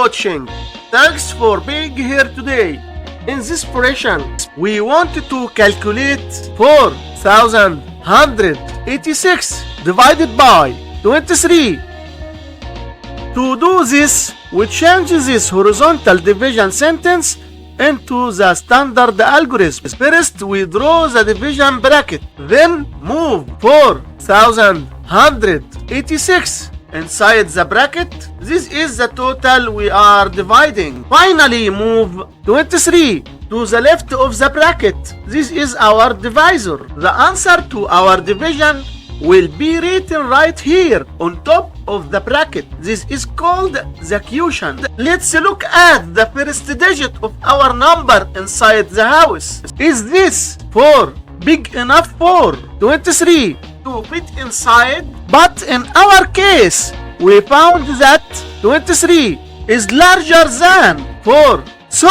watching. Thanks for being here today. In this portion, we want to calculate 4,186 divided by 23. To do this, we change this horizontal division sentence into the standard algorithm. First, we draw the division bracket. Then, move 4,186 inside the bracket. This is the total we are dividing. Finally, move 23 to the left of the bracket. This is our divisor. The answer to our division will be written right here on top of the bracket. This is called the quotient. Let's look at the first digit of our number inside the house. Is this 4 big enough for 23 to fit inside? But in our case, we found that 23 is larger than 4. So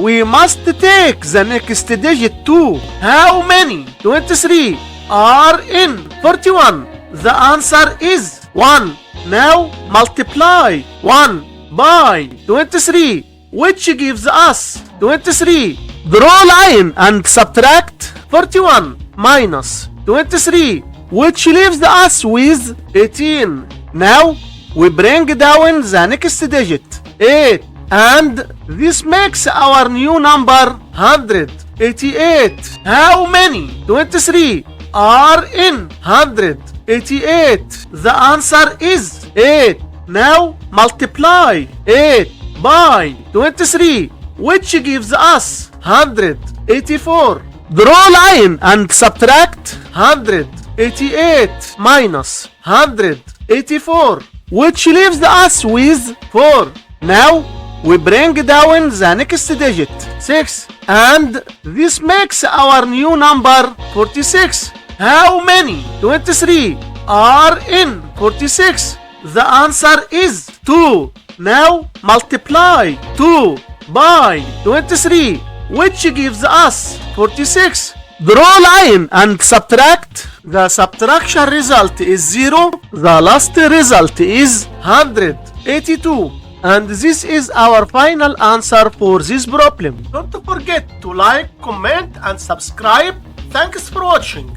we must take the next digit too. How many 23 are in 41? The answer is 1. Now multiply 1 by 23, which gives us 23. Draw line and subtract 41 minus 23, which leaves us with 18. Now we bring down the next digit, 8, and this makes our new number 188. How many 23 are in 188? The answer is 8. Now multiply 8 by 23, which gives us 184. Draw line and subtract 188 minus 184, which leaves us with 4. Now we bring down the next digit, 6, and this makes our new number 46. How many 23 are in 46? The answer is 2. Now multiply 2 by 23, which gives us 46. Draw line and subtract. The subtraction result is 0. The last result is 182. And this is our final answer for this problem. Don't forget to like, comment, and subscribe. Thanks for watching.